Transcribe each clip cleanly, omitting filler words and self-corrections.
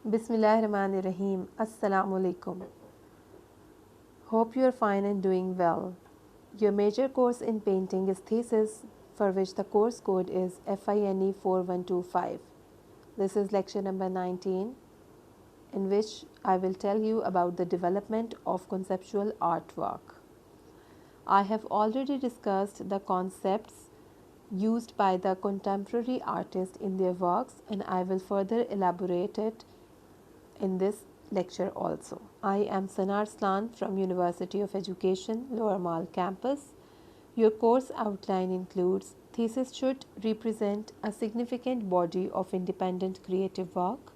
Bismillahirrahmanirrahim. Assalamu alaikum. Hope you are fine and doing well. Your major course in painting is thesis, for which the course code is FINE 4125. This is lecture number 19, in which I will tell you about the development of conceptual artwork. I have already discussed the concepts used by the contemporary artists in their works, and I will further elaborate it in this lecture also. I am Sana Arslan from University of Education, Lower Mall campus. Your course outline includes thesis should represent a significant body of independent creative work.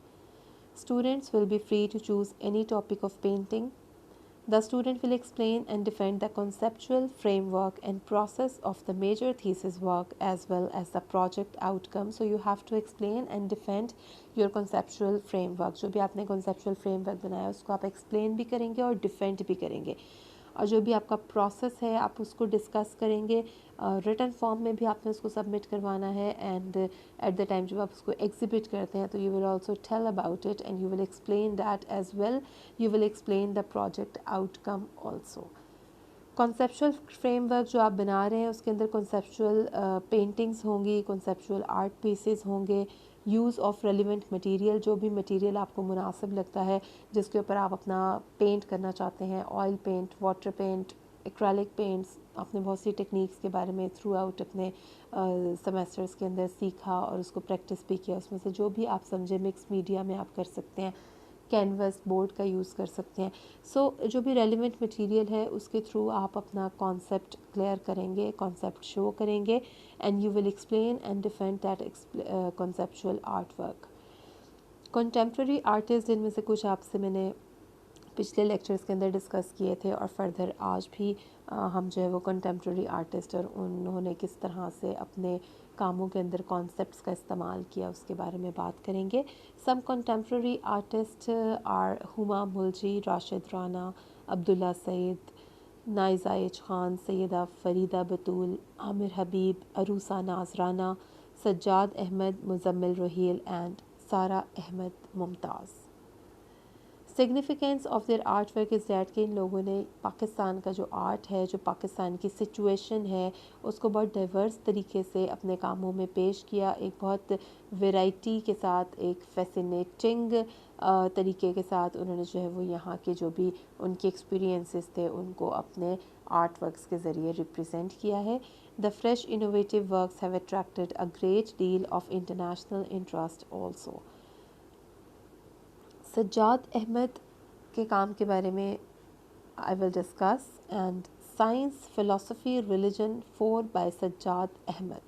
Students will be free to choose any topic of painting. The student will explain and defend the conceptual framework and process of the major thesis work as well as the project outcome. So you have to explain and defend your conceptual framework. जो भी आपने conceptual framework बनाया उसको आप explain भी करेंगे और defend भी करेंगे, और जो भी आपका प्रोसेस है आप उसको डिस्कस करेंगे. रिटन फॉर्म में भी आपने उसको सबमिट करवाना है, एंड एट द टाइम जब आप उसको एग्जिबिट करते हैं तो you will also tell about it and you will explain that as well. You will explain the project outcome also. Conceptual framework जो आप बना रहे हैं उसके अंदर कॉन्सेप्चुअल पेंटिंग्स होंगी, कॉन्सेप्चुअल आर्ट पीसेस होंगे, यूज़ ऑफ रेलिवेंट मटेरियल, जो भी मटेरियल आपको मुनासिब लगता है जिसके ऊपर आप अपना पेंट करना चाहते हैं, oil paint, water paint, acrylic paints. आपने बहुत सी टेक्निक्स के बारे में थ्रू आउट अपने सेमेस्टर्स के अंदर सीखा और उसको प्रैक्टिस भी किया. उसमें से जो भी आप समझे मिक्स मीडिया में आप कर सकते हैं, कैनवस बोर्ड का यूज़ कर सकते हैं. जो भी रेलिवेंट मटेरियल है उसके थ्रू आप अपना कॉन्सेप्ट क्लियर करेंगे, कॉन्सेप्ट शो करेंगे, and you will explain and defend that conceptual art work. Contemporary artist जिनमें से कुछ आपसे मैंने पिछले लेक्चर्स के अंदर डिस्कस किए थे और फर्दर आज भी हम जो है वो कंटेम्प्रेरी आर्टिस्ट और उन्होंने किस तरह से अपने कामों के अंदर कॉन्सेप्ट्स का इस्तेमाल किया उसके बारे में बात करेंगे. Some contemporary artist are Huma Mulji, Rashid Rana, Abdullah Saeed, Naiza H Khan, Syeda Farida Batool, Amir Habib, Arusa Nazrana, Sajjad Ahmed, Muzammil Roheel and Sara Ahmed Mumtaz. Significance of their art work is that कि इन लोगों ने पाकिस्तान का जो आर्ट है, जो पाकिस्तान की सिचुएशन है, उसको बहुत डाइवर्स तरीके से अपने कामों में पेश किया. एक बहुत वैरायटी के साथ, एक फैसिनेटिंग तरीके के साथ उन्होंने जो है वो यहाँ के जो भी उनके एक्सपीरियंसेस थे उनको अपने आर्ट वर्क्स के ज़रिए रिप्रेजेंट किया है. The fresh innovative works have attracted a great deal of international interest also. Sajjad Ahmad के काम के बारे में I will discuss. And science, philosophy, religion 4 by Sajjad Ahmad.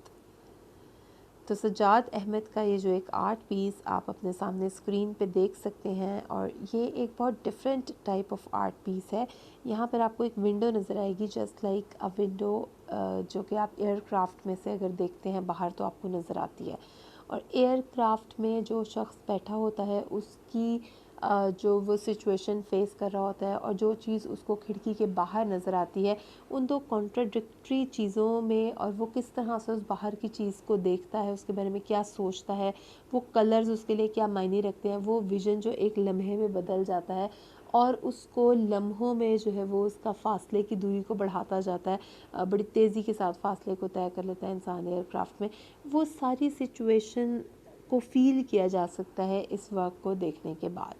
तो सज्जाद अहमद का ये जो एक आर्ट पीस आप अपने सामने स्क्रीन पे देख सकते हैं, और ये एक बहुत different type of art piece है. यहाँ पर आपको एक विंडो नज़र आएगी, जस्ट लाइक अ विंडो, जो कि आप एयरक्राफ्ट में से अगर देखते हैं बाहर तो आपको नज़र आती है. और एयरक्राफ्ट में जो शख्स बैठा होता है उसकी जो वो सिचुएशन फेस कर रहा होता है और जो चीज़ उसको खिड़की के बाहर नज़र आती है, उन दो कॉन्ट्राडिक्टरी चीज़ों में, और वो किस तरह से उस बाहर की चीज़ को देखता है, उसके बारे में क्या सोचता है, वो कलर्स उसके लिए क्या मायने रखते हैं, वो विज़न जो एक लम्हे में बदल जाता है और उसको लम्हों में जो है वो उसका फ़ासले की दूरी को बढ़ाता जाता है, बड़ी तेज़ी के साथ फ़ासले को तय कर लेता है इंसान एयरक्राफ्ट में. वो सारी सिचुएशन को फ़ील किया जा सकता है इस वर्क को देखने के बाद.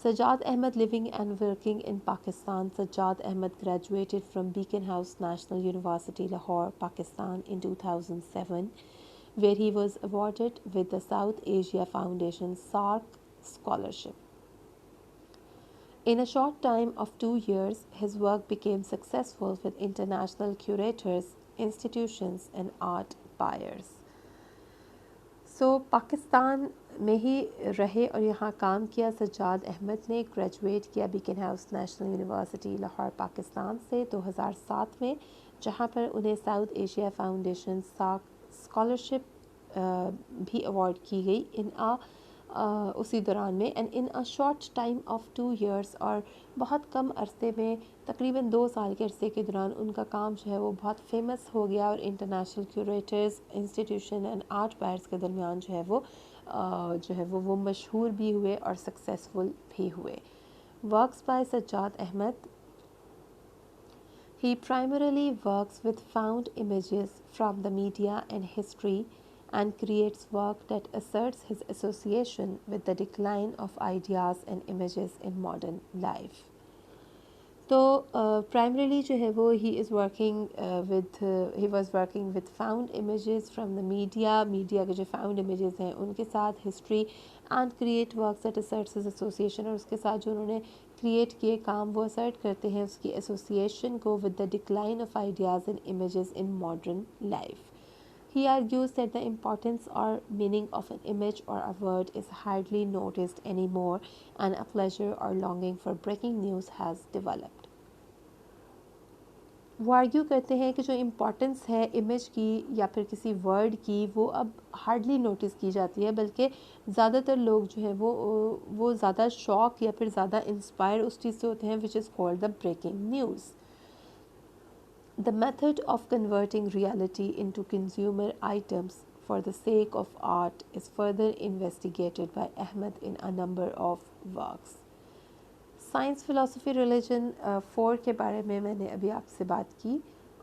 Sajjad Ahmed living and working in Pakistan. Sajjad Ahmed graduated from Beacon House National University, Lahore, Pakistan in 2007, where he was awarded with the South Asia Foundation SARC Scholarship. In a short time of 2 years, his work became successful with international curators, institutions and art buyers. Pakistan में ही रहे और यहाँ काम किया. सज्जाद अहमद ने graduate किया Beaconhouse National University Lahore Pakistan से 2007 में, जहाँ पर उन्हें South Asia Foundation SAARC scholarship भी अवार्ड की गई उसी दौरान में. And in a short time of 2 years, और बहुत कम अरसे में, तकरीबन 2 साल के अरसे के दौरान उनका काम जो है वो बहुत फेमस हो गया और international curators, institution and art buyers के दरमियान जो है वो जो है वो मशहूर भी हुए और सक्सेसफुल भी हुए। Works by Sajjad Ahmad. He primarily works with found images from the media and history and creates work that asserts his association with the decline of ideas and images in modern life. तो primarily जो है वो he was working with found images from the media के जो found images हैं उनके साथ history and create works that assets his association, और उसके साथ जो उन्होंने क्रिएट किए काम वो असर्ट करते हैं उसकी एसोसिएशन को with the decline of ideas and images in modern life. He argues that the importance or meaning of an image or a word is hardly noticed anymore and a pleasure or longing for breaking news has developed. वो argue करते हैं कि जो importance है image की या फिर किसी वर्ड की वो अब हार्डली नोटिस की जाती है, बल्कि ज़्यादातर लोग जो है वो ज़्यादा शॉक या फिर ज़्यादा इंस्पायर उस चीज़ से होते हैं which is called the breaking news. The method of converting reality into consumer items for the sake of art is further investigated by Ahmed in a number of works. Science philosophy religion 4 के बारे में मैंने अभी आपसे बात की,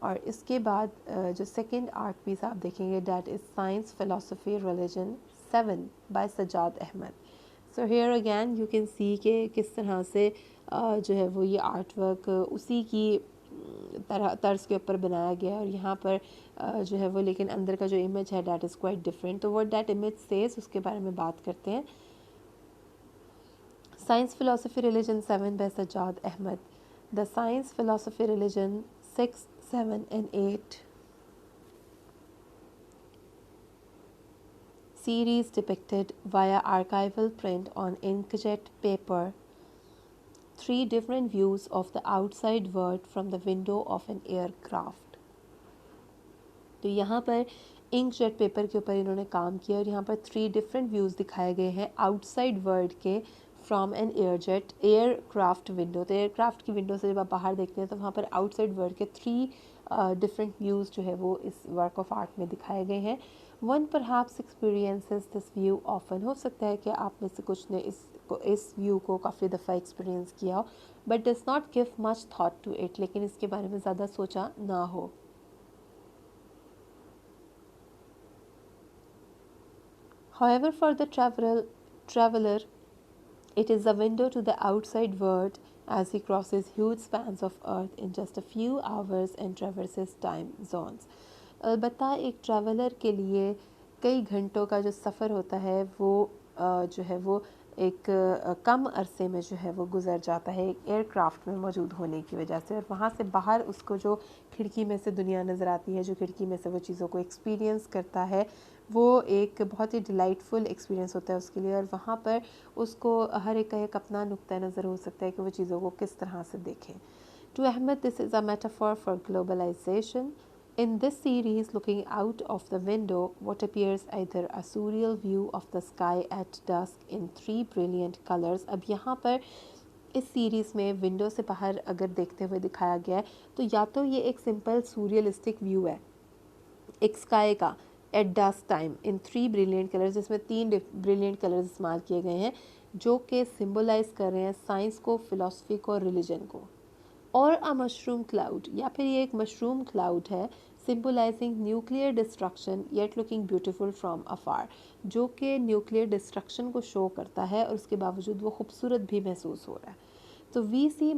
और इसके बाद जो सेकंड आर्ट पीस आप देखेंगे that is science philosophy religion 7 by Sajjad Ahmad. So here again you can see कि किस तरह से जो है वो ये आर्ट वर्क उसी की तर्ज के ऊपर बनाया गया, और यहाँ पर जो है वो लेकिन अंदर का जो इमेज है डैट इज़ क्वाइट डिफरेंट. तो व्हाट दैट इमेज सेज उसके बारे में बात करते हैं. Science Philosophy Religion 7 by Sajjad Ahmed. The Science Philosophy Religion 6, 7 and 8 series depicted via archival print on inkjet paper 3 different views of the outside world from the window of an aircraft. तो यहाँ पर inkjet paper के ऊपर इन्होंने काम किया और यहाँ पर 3 डिफरेंट व्यूज़ दिखाए गए हैं आउटसाइड वर्ल्ड के फ्रॉम एन एयरक्राफ्ट विंडो. तो एयरक्राफ्ट की विंडो से जब आप बाहर देखते हैं तो वहाँ पर आउटसाइड वर्ल्ड के 3 डिफरेंट व्यूज़ जो है वो इस वर्क ऑफ आर्ट में दिखाए गए हैं. One perhaps experiences this view often. हो सकता है कि आप में से कुछ ने इस व्यू को काफ़ी दफ़ा एक्सपीरियंस किया हो, but does not give much thought to it. लेकिन इसके बारे में ज़्यादा सोचा ना हो. However, for the traveler, it is a window to the outside world as he crosses huge spans of earth in just a few hours and traverses time zones. अलबत्ता एक ट्रैवलर के लिए कई घंटों का जो सफ़र होता है वो जो है वो एक कम अरसे में जो है वो गुज़र जाता है एक एयरक्राफ्ट में मौजूद होने की वजह से, और वहाँ से बाहर उसको जो खिड़की में से दुनिया नज़र आती है, जो खिड़की में से वो चीज़ों को एक्सपीरियंस करता है, वो एक बहुत ही डिलाइटफुल एक्सपीरियंस होता है उसके लिए. और वहाँ पर उसको हर एक का एक अपना नुक्ता नज़र हो सकता है कि वो चीज़ों को किस तरह से देखें. To Ahmad this is a metaphor for globalisation. In this series, looking out of the window, what appears either a surreal view of the sky at dusk in 3 brilliant colors. अब यहाँ पर इस सीरीज़ में विंडो से बाहर अगर देखते हुए दिखाया गया है तो या तो ये एक सिंपल सूरियलिस्टिक व्यू है एक स्काई का at dusk time in 3 brilliant colours, जिसमें 3 ब्रिलियंट कलर्स इस्तेमाल किए गए हैं जो कि सिम्बलाइज कर रहे हैं साइंस को, फिलॉसफी को और रिलीजन को. और अ मशरूम क्लाउड, या फिर ये एक मशरूम क्लाउड है symbolising nuclear destruction yet looking beautiful from afar, जो कि न्यूक्लियर डिस्ट्रक्शन को शो करता है और उसके बावजूद वो खूबसूरत भी महसूस हो रहा है. तो वी सी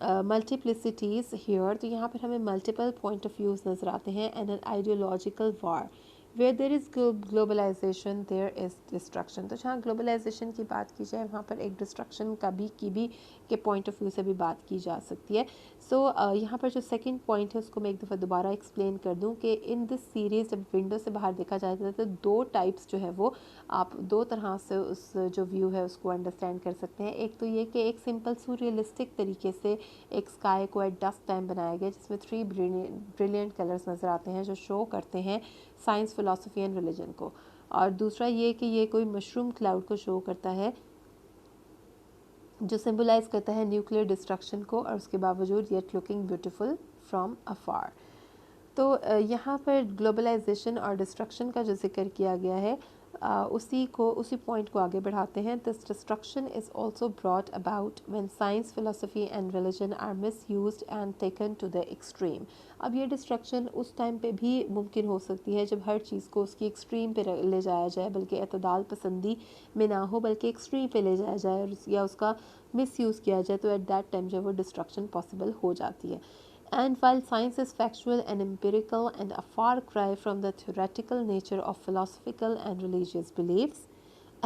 मल्टीप्लिसिटीज़ हियर. तो यहाँ पर हमें मल्टीपल पॉइंट ऑफ व्यूज़ नज़र आते हैं. And an ideological war where there is globalisation there is destruction. तो जहाँ ग्लोबलाइजेशन की बात की जाए वहाँ पर एक डिस्ट्रक्शन का भी के पॉइंट ऑफ व्यू से भी बात की जा सकती है. सो यहाँ पर जो सेकंड पॉइंट है उसको मैं एक दफ़ा दोबारा एक्सप्लेन कर दूँ कि इन दिस सीरीज़ जब विंडो से बाहर देखा जाता है तो 2 टाइप्स जो है वो आप 2 तरह से उस जो व्यू है उसको अंडरस्टैंड कर सकते हैं. एक तो ये कि एक सिंपल सूरियलिस्टिक तरीके से एक स्काई को एट डस्क टाइम बनाया गया जिसमें 3 ब्रिलियंट कलर्स नज़र आते हैं जो शो करते हैं साइंस, फिलॉसफी एंड रिलीजन को. और दूसरा ये कि ये कोई मशरूम क्लाउड को शो करता है जो सिंबलाइज करता है न्यूक्लियर डिस्ट्रक्शन को और उसके बावजूद येट लुकिंग ब्यूटीफुल फ्रॉम अफार. तो यहाँ पर ग्लोबलाइजेशन और डिस्ट्रक्शन का जो जिक्र किया गया है उसी पॉइंट को आगे बढ़ाते हैं. This destruction is also brought about when science, philosophy and religion are misused and taken to the extreme. अब ये डिस्ट्रक्शन उस टाइम पे भी मुमकिन हो सकती है जब हर चीज़ को उसकी एक्सट्रीम पे ले जाया जाए, बल्कि एतदाल पसंदी में ना हो बल्कि एक्सट्रीम पे ले जाया जाए या उसका मिसयूज़ किया जाए, तो एट दैट टाइम जो वो डिस्ट्रक्शन पॉसिबल हो जाती है. And while science is factual and empirical and a far cry from the theoretical nature of philosophical and religious beliefs,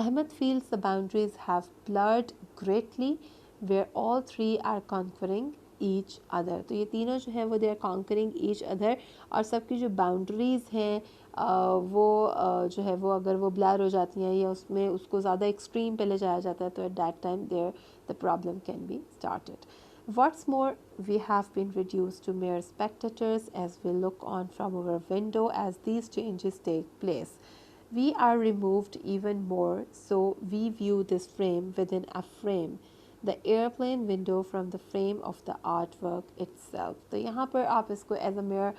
Ahmed feels the boundaries have blurred greatly where all three are conquering each other. तो ये तीनों जो है वो they are conquering each other और सबकी जो boundaries हैं वो जो है वो अगर वो blur हो जाती हैं या उसमें उसको ज़्यादा extreme पे ले जाया जाता है तो at that time there the problem can be started. What's more, we have been reduced to mere spectators as we look on from our window as these changes take place. We are removed even more, so we view this frame within a frame, the airplane window from the frame of the artwork itself. तो यहाँ पर आप इसको as a mayor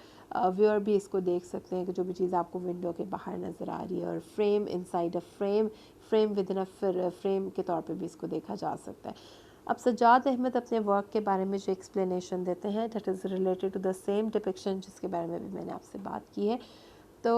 viewer भी इसको देख सकते हैं कि जो भी चीज़ आपको विंडो के बाहर नज़र आ रही है, और frame inside a frame, frame with in a frame के तौर पे भी इसको देखा जा सकता है. अब सज्जाद अहमद अपने वर्क के बारे में जो एक्सप्लेनेशन देते हैं that is related to the same depiction जिसके बारे में भी मैंने आपसे बात की है. तो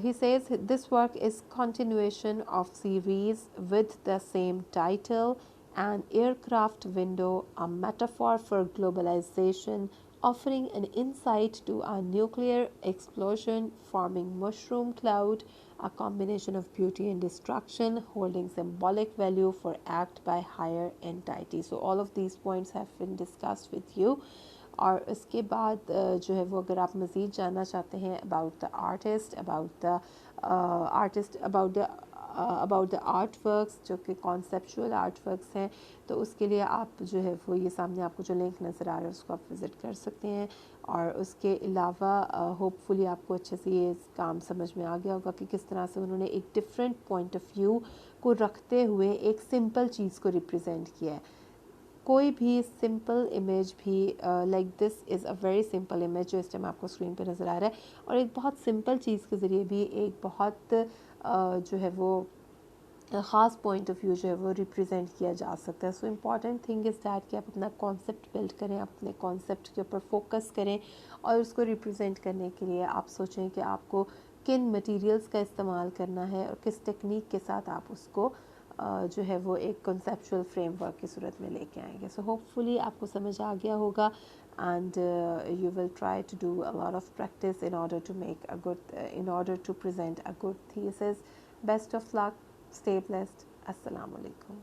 he says this work is continuation of series with the same title, an aircraft window, a metaphor for globalization, offering an insight to a nuclear explosion forming mushroom cloud, a combination of beauty and destruction, holding symbolic value for act by higher entity. So all of these points have been discussed with you. और इसके बाद जो है वो अगर आप मज़ीद जानना चाहते हैं about the artist, about the art works जो कि कॉन्सेप्चुअल आर्ट वर्क्स हैं, तो उसके लिए आप जो है वो ये सामने आपको जो लिंक नज़र आ रहा है उसको आप विज़िट कर सकते हैं. और उसके अलावा होपफुली आपको अच्छे से ये काम समझ में आ गया होगा कि किस तरह से उन्होंने एक डिफरेंट पॉइंट ऑफ व्यू को रखते हुए एक सिंपल चीज़ को रिप्रेजेंट किया है. कोई भी सिंपल इमेज भी like this is a very simple image जो इस टाइम आपको स्क्रीन पे नज़र आ रहा है, और एक बहुत सिंपल चीज़ के ज़रिए भी एक बहुत जो है वो ख़ास पॉइंट ऑफ व्यू जो है वो रिप्रेजेंट किया जा सकता है. So important thing is that कि आप अपना कॉन्सेप्ट बिल्ड करें, अपने कॉन्सेप्ट के ऊपर फोकस करें, और उसको रिप्रेजेंट करने के लिए आप सोचें कि आपको किन मटेरियल्स का इस्तेमाल करना है और किस टेक्निक के साथ आप उसको जो है वो एक कॉन्सेप्चुअल फ्रेमवर्क की सूरत में लेके आएंगे. सो होपफुली आपको समझ आ गया होगा, and you will try to do a lot of practice in order to make a good in order to present a good thesis. Best of luck. Stay blessed. Assalamu alaikum.